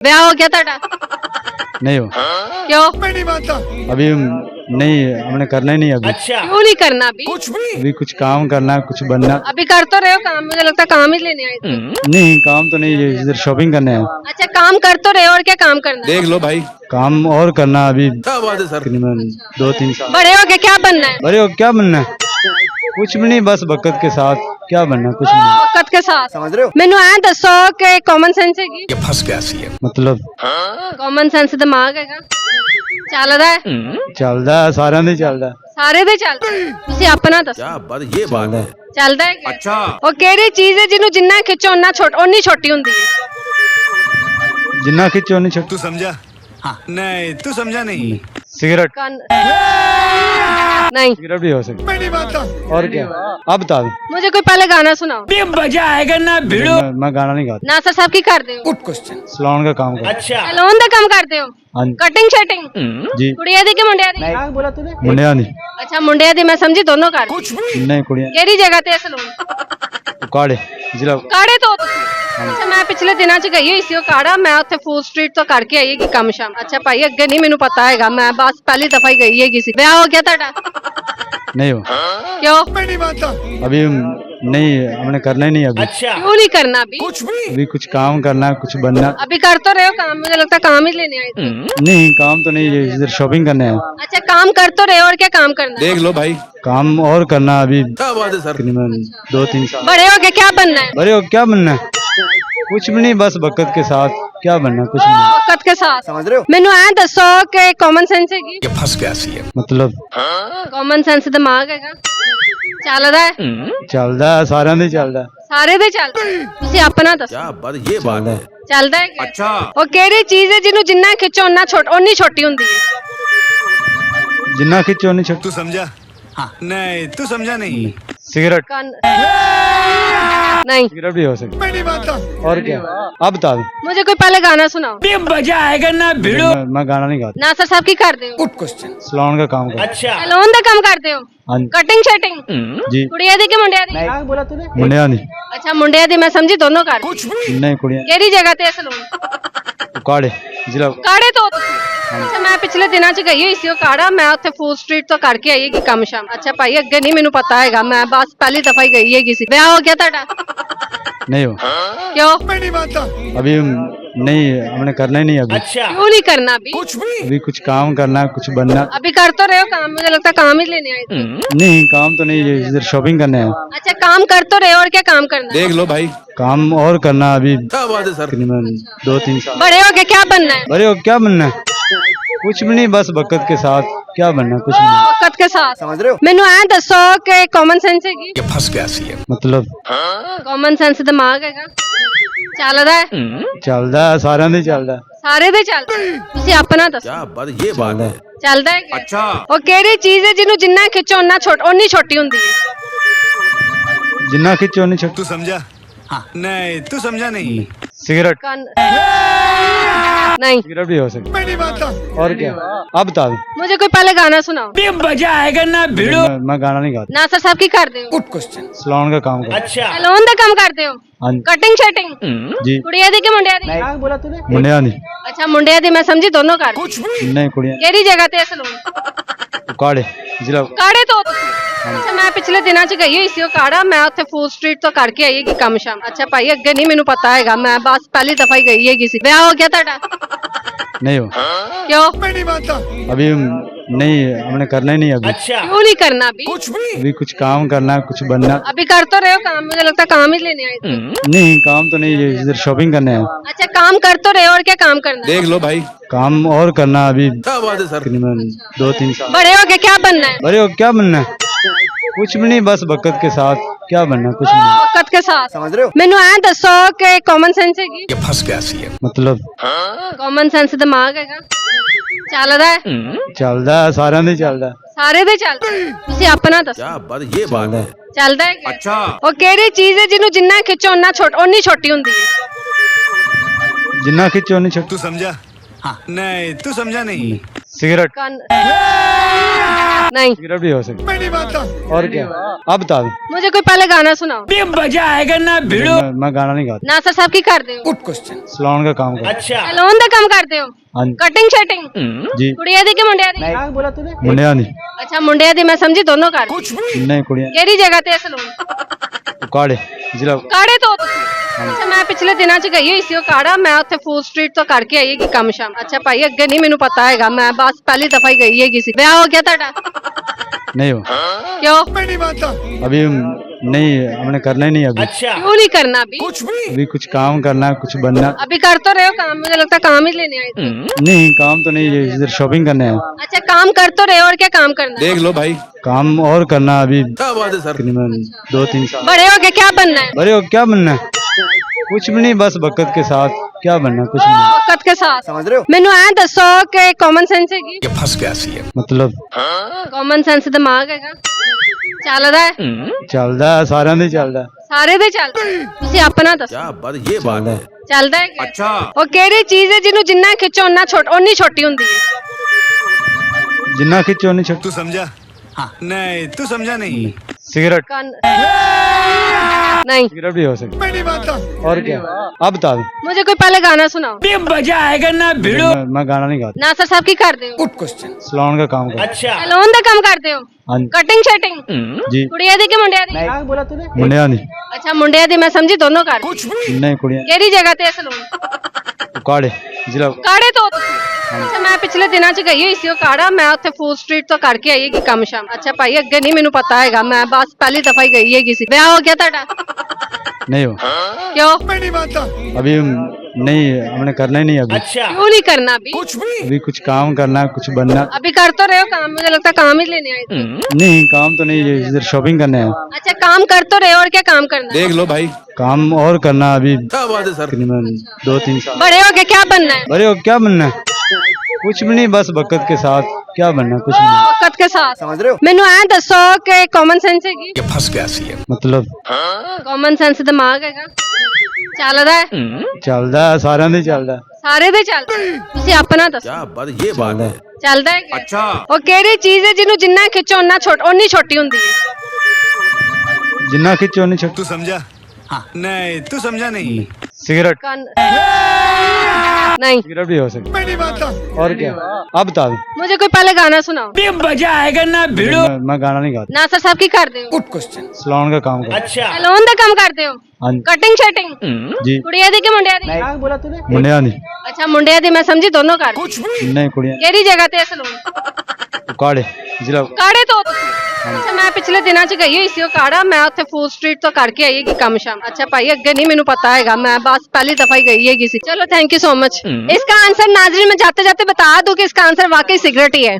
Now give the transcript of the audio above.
ब्याह हो गया ਤੁਹਾਡਾ? नहीं हो क्यों? मैं नहीं मानता। अभी नहीं, हमने करना ही नहीं अभी। क्यों नहीं करना अभी? अभी कुछ काम करना है, कुछ बनना। अभी कर तो रहे हो काम, मुझे लगता है काम ही लेने आए थे। नहीं, काम तो नहीं, ये इधर शॉपिंग करने हैं। अच्छा काम कर तो रहे हो, और क्या काम करना है? देख लो भाई, काम और करना अभी क्या बात है सर। तकरीबन 2-3 साल। बड़े हो के क्या बनना है? अरे वो क्या बनना है? कुछ भी नहीं, बस बकत के साथ क्या बनना, कुछ नहीं। वक्त के साथ समझ रहे हो? ਮੈਨੂੰ ਐ ਦੱਸੋ ਕਿ ਕਾਮਨ ਸੈਂਸ ਹੈਗੀ? ये फंस गया सी है। मतलब ਕਾਮਨ ਸੈਂਸ ਦਿਮਾਗ ਹੈਗਾ? ਚੱਲਦਾ ਹੈ? ਚੱਲਦਾ ਸਾਰਿਆਂ ਦੇ ਚੱਲਦਾ। ਸਾਰੇ ਦੇ ਚੱਲਦਾ? ਤੁਸੀਂ ਆਪਣਾ ਦੱਸੋ। क्या बात, ये बात है। ਚੱਲਦਾ ਹੈ ਕਿ? अच्छा, ਉਹ ਕਿਹੜੀ ਚੀਜ਼ ਹੈ ਜਿਹਨੂੰ ਜਿੰਨਾ ਖਿੱਚੋ ਓਨੀ ਛੋਟੀ ਹੁੰਦੀ ਹੈ? ਜਿੰਨਾ ਖਿੱਚੋ ਨਹੀਂ ਛੱਡ। तू समझा? हाँ। नहीं, तू समझा नहीं। सिगरेट ਕੰਨ नहीं सिगरेट भी हो सकती मैं नहीं मानता। और क्या। अब बता दो। मुझे कोई पहले गाना सुनाओ। मैं गाना नहीं गाता। नासर साहब की करते हो? Good question. सलोन का काम कर। अच्छा, सैलून ਦਾ ਕੰਮ ਕਰਦੇ ਹੋ? हाँ जी। ਕਟਿੰਗ ਸ਼ਟਿੰਗ जी ਕੁੜੀਆਂ ਦੀ ਕਿ ਮੁੰਡਿਆਂ ਦੀ? मुंडिया नहीं ਅੱਛਾ ਮੁੰਡਿਆਂ ਦੀ, ਮੈਂ ਸਮਝੀ ਦੋਨੋਂ ਕਰਦੇ। कुछ भी नहीं कुड़िया ਕਿਹੜੀ ਜਗ੍ਹਾ ਤੇ ਹੈ ਸੈਲੂਨ? काड़े जिला ਕਾੜੇ ਤੋਂ ਤੁਸੀਂ? ਅੱਛਾ ਮੈਂ ਪਿਛਲੇ ਦਿਨਾਂ ਚ ਗਈ ਹੋਈ ਸੀ ਉਹ ਕਾੜਾ, ਮੈਂ ਉੱਥੇ ਫੂਡ ਸਟਰੀਟ ਤੋਂ ਕਰਕੇ ਆਈ ਹੈਗੀ ਕੰਮ ਸ਼ਾਮ। ਅੱਛਾ ਭਾਈ ਅੱਗੇ ਨਹੀਂ ਮੈਨੂੰ ਪਤਾ ਹੈਗਾ, ਮੈਂ ਬਸ ਪਹਿਲੀ ਦਫਾ ਹੀ ਗਈ ਹੈਗੀ ਸੀ। ਵਿਆਹ ਹੋ ਗਿਆ ਤੁਹਾਡਾ? नहीं हो क्यों? मैं नहीं मानता। अभी नहीं, हमने करना ही नहीं अभी। अच्छा, क्यों नहीं करना अभी? कुछ भी अभी कुछ काम करना है, कुछ बनना। अभी कर तो रहे हो काम, मुझे लगता है काम ही लेने आए थे। नहीं, काम तो नहीं, ये इधर शॉपिंग करने हैं। अच्छा काम कर तो रहे हो, और क्या काम करना है? देख लो भाई, काम और करना अभी क्या बात है सर। तकरीबन 2-3 साल। बड़े हो के क्या बनना है? अरे वो क्या बनना है? कुछ भी नहीं, बस बकत के साथ क्या बनना, कुछ नहीं। वक्त के साथ समझ रहे हो? ਮੈਨੂੰ ਐ ਦੱਸੋ ਕਿ ਕਾਮਨ ਸੈਂਸ ਹੈਗੀ? ये फंस गया सी है। मतलब ਕਾਮਨ ਸੈਂਸ ਦਿਮਾਗ ਹੈਗਾ? ਚੱਲਦਾ ਹੈ? ਚੱਲਦਾ ਸਾਰਿਆਂ ਦੇ ਚੱਲਦਾ। ਸਾਰੇ ਦੇ ਚੱਲਦਾ? ਤੁਸੀਂ ਆਪਣਾ ਦੱਸੋ। क्या बात, ये बात है। ਚੱਲਦਾ ਹੈ ਕਿ? अच्छा, ਉਹ ਕਿਹੜੀ ਚੀਜ਼ ਹੈ ਜਿਹਨੂੰ ਜਿੰਨਾ ਖਿੱਚੋ ਓਨੀ ਛੋਟੀ ਹੁੰਦੀ ਹੈ? ਜਿੰਨਾ ਖਿੱਚੋ ਨਹੀਂ ਛੱਡ। तू समझा? हाँ। नहीं, तू समझा नहीं। सिगरेट ਕੰਨ नहीं। सिगरेट भी हो सकती मैं नहीं मानता। और क्या। अब बता दो। मुझे कोई पहले गाना सुनाओ। मैं गाना नहीं गाता। नासर साहब की करते हो? Good question. सलोन का काम कर। अच्छा, सैलून ਦਾ ਕੰਮ ਕਰਦੇ ਹੋ? हाँ जी। ਕਟਿੰਗ ਸ਼ਟਿੰਗ जी ਕੁੜੀਆਂ ਦੀ ਕਿ ਮੁੰਡਿਆਂ ਦੀ? मुंडिया नहीं ਅੱਛਾ ਮੁੰਡਿਆਂ ਦੀ, ਮੈਂ ਸਮਝੀ ਦੋਨੋਂ ਕਰਦੇ। कुछ भी नहीं कुड़िया ਕਿਹੜੀ ਜਗ੍ਹਾ ਤੇ ਹੈ ਸੈਲੂਨ? काड़े जिला ਕਾੜੇ ਤੋਂ ਤੁਸੀਂ? ਅੱਛਾ ਮੈਂ ਪਿਛਲੇ ਦਿਨਾਂ ਚ ਗਈ ਹੋਈ ਸੀ ਉਹ ਕਾੜਾ, ਮੈਂ ਉੱਥੇ ਫੂਡ ਸਟਰੀਟ ਤੋਂ ਕਰਕੇ ਆਈ ਹੈਗੀ ਕੰਮ ਸ਼ਾਮ। ਅੱਛਾ ਭਾਈ ਅੱਗੇ ਨਹੀਂ ਮੈਨੂੰ ਪਤਾ ਹੈਗਾ, ਮੈਂ ਬਸ ਪਹਿਲੀ ਦਫਾ ਹੀ ਗਈ ਹੈਗੀ ਸੀ। ਵਿਆਹ ਹੋ ਗਿਆ ਤੁਹਾਡਾ? नहीं हो क्यों? मैं नहीं मानता। अभी नहीं, हमने करना ही नहीं अभी। अच्छा, क्यों नहीं करना अभी? कुछ भी अभी कुछ काम करना है, कुछ बनना। अभी कर तो रहे हो काम, मुझे लगता है काम ही लेने आए थे। नहीं, काम तो नहीं, ये इधर शॉपिंग करने हैं। अच्छा काम कर तो रहे हो, और क्या काम करना है? देख लो भाई, काम और करना अभी क्या बात है सर। तकरीबन 2-3 साल। बड़े हो के क्या बनना है? अरे वो क्या बनना है? कुछ भी नहीं, बस बकत के साथ क्या बनना, कुछ नहीं। वक्त के साथ समझ रहे हो? ਮੈਨੂੰ ਐ ਦੱਸੋ ਕਿ ਕਾਮਨ ਸੈਂਸ ਹੈਗੀ? ये फंस गया सी है। मतलब ਕਾਮਨ ਸੈਂਸ ਦਿਮਾਗ ਹੈਗਾ? ਚੱਲਦਾ ਹੈ? ਚੱਲਦਾ ਸਾਰਿਆਂ ਦੇ ਚੱਲਦਾ। ਸਾਰੇ ਦੇ ਚੱਲਦਾ? ਤੁਸੀਂ ਆਪਣਾ ਦੱਸੋ। क्या बात, ये बात है। ਚੱਲਦਾ ਹੈ ਕਿ? अच्छा, ਉਹ ਕਿਹੜੀ ਚੀਜ਼ ਹੈ ਜਿਹਨੂੰ ਜਿੰਨਾ ਖਿੱਚੋ ਓਨੀ ਛੋਟੀ ਹੁੰਦੀ ਹੈ? ਜਿੰਨਾ ਖਿੱਚੋ ਨਹੀਂ ਛੱਡ। तू समझा? हाँ। नहीं, तू समझा नहीं। सिगरेट ਕੰਨ नहीं। सिगरेट भी हो सकती मैं नहीं मानता। और क्या। अब बता दो। मुझे कोई पहले गाना सुनाओ। मैं गाना नहीं गाता। नासर साहब की करते हो? Good question. सलोन का काम कर। अच्छा, सैलून ਦਾ ਕੰਮ ਕਰਦੇ ਹੋ? हाँ जी। ਕਟਿੰਗ ਸ਼ਟਿੰਗ जी ਕੁੜੀਆਂ ਦੀ ਕਿ ਮੁੰਡਿਆਂ ਦੀ? मुंडिया नहीं ਅੱਛਾ ਮੁੰਡਿਆਂ ਦੀ, ਮੈਂ ਸਮਝੀ ਦੋਨੋਂ ਕਰਦੇ। कुछ भी नहीं कुड़िया ਕਿਹੜੀ ਜਗ੍ਹਾ ਤੇ ਹੈ ਸੈਲੂਨ? काड़े जिला ਕਾੜੇ ਤੋਂ ਤੁਸੀਂ? ਅੱਛਾ ਮੈਂ ਪਿਛਲੇ ਦਿਨਾਂ ਚ ਗਈ ਹੋਈ ਸੀ ਉਹ ਕਾੜਾ, ਮੈਂ ਉੱਥੇ ਫੂਡ ਸਟਰੀਟ ਤੋਂ ਕਰਕੇ ਆਈ ਹੈਗੀ ਕੰਮ ਸ਼ਾਮ। ਅੱਛਾ ਭਾਈ ਅੱਗੇ ਨਹੀਂ ਮੈਨੂੰ ਪਤਾ ਹੈਗਾ, ਮੈਂ ਬਸ ਪਹਿਲੀ ਦਫਾ ਹੀ ਗਈ ਹੈਗੀ ਸੀ। ਵਿਆਹ ਹੋ ਗਿਆ ਤੁਹਾਡਾ? नहीं हो क्यों? मैं नहीं मानता। अभी नहीं, हमने करना ही नहीं अभी। अच्छा, क्यों नहीं करना अभी? कुछ भी अभी कुछ काम करना है, कुछ बनना। अभी कर तो रहे हो काम, मुझे लगता है काम ही लेने आए थे। नहीं, काम तो नहीं, ये इधर शॉपिंग करने हैं। अच्छा काम कर तो रहे हो, और क्या काम करना है? देख लो भाई, काम और करना अभी क्या बात है सर। तकरीबन 2-3 साल। बड़े हो के क्या बनना है? अरे वो क्या बनना है? कुछ भी नहीं, बस बकत के साथ क्या बनना, कुछ नहीं। वक्त के साथ समझ रहे हो? ਮੈਨੂੰ ਐ ਦੱਸੋ ਕਿ ਕਾਮਨ ਸੈਂਸ ਹੈਗੀ? ये फंस गया सी है। मतलब ਕਾਮਨ ਸੈਂਸ ਦਿਮਾਗ ਹੈਗਾ? ਚੱਲਦਾ ਹੈ? ਚੱਲਦਾ ਸਾਰਿਆਂ ਦੇ ਚੱਲਦਾ। ਸਾਰੇ ਦੇ ਚੱਲਦਾ? ਤੁਸੀਂ ਆਪਣਾ ਦੱਸੋ। क्या बात, ये बात है। ਚੱਲਦਾ ਹੈ ਕਿ? अच्छा, ਉਹ ਕਿਹੜੀ ਚੀਜ਼ ਹੈ ਜਿਹਨੂੰ ਜਿੰਨਾ ਖਿੱਚੋ ਓਨੀ ਛੋਟੀ ਹੁੰਦੀ ਹੈ? ਜਿੰਨਾ ਖਿੱਚੋ ਨਹੀਂ ਛੱਡ। तू समझा? हाँ। नहीं, तू समझा नहीं। सिगरेट ਕੰਨ नहीं। सिगरेट भी हो सकती मैं नहीं मानता। है। और क्या आप बता दो। मुझे कोई पहले गाना सुनाओ। मजा आएगा ना भिड़ो। मैं गाना नहीं गाता। नासर साहब की कर दो। Good question. सलोन का काम करता अच्छा। सैलून ਦਾ ਕੰਮ ਕਰਦੇ ਹੋ हाँ जी। ਕਟਿੰਗ ਸ਼ਟਿੰਗ जी ਕੁੜੀਆਂ ਦੀ ਕਿ ਮੁੰਡਿਆਂ ਦੀ मुंडिया नहीं ਅੱਛਾ ਮੁੰਡਿਆਂ ਦੀ ਮੈਂ ਸਮਝੀ ਦੋਨੋਂ ਕਰ कुछ भी नहीं कुड़िया ਕਿਹੜੀ ਜਗ੍ਹਾ ਤੇ ਸਲੂਨ काड़े जिला ਕਾੜੇ ਤੋਂ ਤੁਸੀਂ ਅੱਛਾ ਮੈਂ ਪਿਛਲੇ ਦਿਨਾਂ 'ਚ ਗਈ ਹੋਈ ਸੀ ਉਹ ਕਾੜਾ ਮੈਂ ਉੱਥੇ ਫੂਡ ਸਟਰੀਟ ਤੋਂ ਕਰਕੇ ਆਈ ਹੈਗੀ ਕੰਮ ਸ਼ਾਮ ਅੱਛਾ ਭਾਈ ਅੱਗੇ ਨਹੀਂ ਮੈਨੂੰ ਪਤਾ ਹੈਗਾ ਮੈਂ ਬਸ ਪਹਿਲੀ ਦਫਾ ਹੀ ਗਈ ਹੈਗੀ ਸੀ ਵਿਆਹ ਹੋ ਗਿਆ ਤੁਹਾਡਾ नहीं हो ਕਿਉਂ मैं नहीं मानता। अभी नहीं हमने करना ही नहीं अभी अच्छा। क्यों नहीं करना अभी कुछ भी अभी कुछ काम करना है कुछ बनना अभी कर तो रहे हो काम मुझे लगता है काम ही लेने आए थे नहीं काम तो नहीं है, इधर शॉपिंग करने हैं अच्छा काम कर तो रहे हो और क्या काम करना है? देख लो भाई। काम और करना है अभी क्या बात है सर। तकरीबन 2-3 साल बड़े हो के क्या बनना है बड़े हो क्या बनना है कुछ भी नहीं बस बकत के साथ क्या बनना कुछ नहीं वक्त के साथ समझ रहे हो। ਮੈਨੂੰ ਐ ਦੱਸੋ ਕਿ ਕਾਮਨ ਸੈਂਸ ਹੈਗੀ ये फंस गया सीएम। मतलब ਕਾਮਨ ਸੈਂਸ ਦਿਮਾਗ ਹੈਗਾ ਚੱਲਦਾ ਹੈ ਚੱਲਦਾ ਹੈ, ਸਾਰਿਆਂ ਦੇ ਚੱਲਦਾ ਹੈ। ਸਾਰੇ ਦੇ ਚੱਲਦਾ ਤੁਸੀਂ ਆਪਣਾ ਦੱਸੋ क्या बात ये बात है। ਚੱਲਦਾ ਹੈ ਕਿ? अच्छा। ਉਹ ਕਿਹੜੀ ਚੀਜ਼ ਹੈ ਜਿਹਨੂੰ ਜਿੰਨਾ ਖਿੱਚੋ ਓਨੀ ਛੋਟੀ ਹੁੰਦੀ ਹੈ जिन्ना खिंचो नहीं छोड़ तू समझा। हाँ। नहीं तू समझा नहीं। सिगरेट ਕੰਨ नहीं सिगरेट भी हो सकती मैं नहीं मानता। है। और क्या आप बता दो। मुझे कोई पहले गाना सुनाओ मजा आएगा ना भिड़ो। मैं गाना नहीं गाता। नासर साहब की कर दो गुड क्वेश्चन। सलोन का काम करता अच्छा। ਸੈਲੂਨ ਦਾ ਕੰਮ ਕਰਦੇ ਹੋ हाँ जी। ਕਟਿੰਗ ਸ਼ਟਿੰਗ जी ਕੁੜੀਆਂ ਦੀ ਕਿ ਮੁੰਡਿਆਂ ਦੀ मुंडिया नहीं ਅੱਛਾ ਮੁੰਡਿਆਂ ਦੀ ਮੈਂ ਸਮਝੀ ਦੋਨੋਂ ਕਰ कुछ भी नहीं कुड़िया ਕਿਹੜੀ ਜਗ੍ਹਾ ਤੇ ਸਲੂਨ काड़े जिला ਕਾੜੇ ਤੋਂ ਤੁਸੀਂ ਅੱਛਾ ਮੈਂ ਪਿਛਲੇ ਦਿਨਾਂ 'ਚ ਗਈ ਹੋਈ ਸੀ ਉਹ ਕਾੜਾ ਮੈਂ ਉੱਥੇ ਫੂਡ ਸਟਰੀਟ ਤੋਂ ਕਰਕੇ ਆਈ ਹੈਗੀ ਕੰਮ ਸ਼ਾਮ ਅੱਛਾ ਭਾਈ ਅੱਗੇ ਨਹੀਂ ਮੈਨੂੰ ਪਤਾ ਹੈਗਾ ਮੈਂ ਬਸ ਪਹਿਲੀ ਦਫਾ ਹੀ ਗਈ ਹੈਗੀ ਸੀ ਵਿਆਹ ਹੋ ਗਿਆ ਤੁਹਾਡਾ नहीं हो क्यों मैं नहीं मानता। अभी नहीं हमने करना ही नहीं अभी अच्छा। क्यों नहीं करना अभी कुछ भी अभी कुछ काम करना है कुछ बनना अभी कर तो रहे हो काम मुझे लगता है काम ही लेने आए थे नहीं काम तो नहीं है, इधर शॉपिंग करने हैं अच्छा काम कर तो रहे हो और क्या काम करना है? देख लो भाई। काम और करना अभी क्या बात है सर। तकरीबन 2-3 साल बड़े हो के क्या बनना है बड़े हो क्या बनना है कुछ भी नहीं बस बकत के साथ क्या बनना कुछ नहीं वक्त के साथ समझ रहे हो। ਮੈਨੂੰ ਐ ਦੱਸੋ ਕਿ ਕਾਮਨ ਸੈਂਸ ਹੈਗੀ ये फंस गया सीएम। मतलब ਕਾਮਨ ਸੈਂਸ ਦਿਮਾਗ ਹੈਗਾ ਚੱਲਦਾ ਹੈ ਚੱਲਦਾ ਹੈ, ਸਾਰਿਆਂ ਦੇ ਚੱਲਦਾ ਹੈ। ਸਾਰੇ ਦੇ ਚੱਲਦਾ ਤੁਸੀਂ ਆਪਣਾ ਦੱਸੋ क्या बात ये बात है। ਚੱਲਦਾ ਹੈ ਕਿ? अच्छा। ਉਹ ਕਿਹੜੀ ਚੀਜ਼ ਹੈ ਜਿਹਨੂੰ ਜਿੰਨਾ ਖਿੱਚੋ ਓਨੀ ਛੋਟੀ ਹੁੰਦੀ ਹੈ जिन्ना खिंचो नहीं छोड़ तू समझा। हाँ। नहीं तू समझा नहीं। सिगरेट ਕੰਨ नहीं सिगरेट भी हो सकती मैं नहीं मानता। है। और क्या आप बता दो। मुझे कोई पहले गाना सुनाओ मजा आएगा ना भिड़ो। मैं गाना नहीं गाता। नासर साहब की कर दो गुड क्वेश्चन। सलोन का काम करता अच्छा। ਸੈਲੂਨ ਦਾ ਕੰਮ ਕਰਦੇ ਹੋ हाँ जी। ਕਟਿੰਗ ਸ਼ਟਿੰਗ जी ਕੁੜੀਆਂ ਦੀ ਕਿ ਮੁੰਡਿਆਂ ਦੀ मुंडिया नहीं ਅੱਛਾ ਮੁੰਡਿਆਂ ਦੀ ਮੈਂ ਸਮਝੀ ਦੋਨੋਂ ਕਰ कुछ भी नहीं कुड़िया ਕਿਹੜੀ ਜਗ੍ਹਾ ਤੇ ਸਲੂਨ काड़े जिला ਕਾੜੇ ਤੋਂ ਤੁਸੀਂ ਅੱਛਾ ਮੈਂ ਪਿਛਲੇ ਦਿਨਾਂ 'ਚ ਗਈ ਹੋਈ ਸੀ ਉਹ ਕਾੜਾ ਮੈਂ ਉੱਥੇ ਫੂਡ ਸਟਰੀਟ ਤੋਂ ਕਰਕੇ ਆਈ ਹੈਗੀ ਕੰਮ ਸ਼ਾਮ ਅੱਛਾ ਭਾਈ ਅੱਗੇ ਨਹੀਂ ਮੈਨੂੰ ਪਤਾ ਹੈਗਾ मैं बस पहली दफा ही गई हैगी सी चलो थैंक यू सो मच इसका आंसर नाजरीन मैं जाते जाते बता दूं कि इसका आंसर वाकई सिगरेट ही है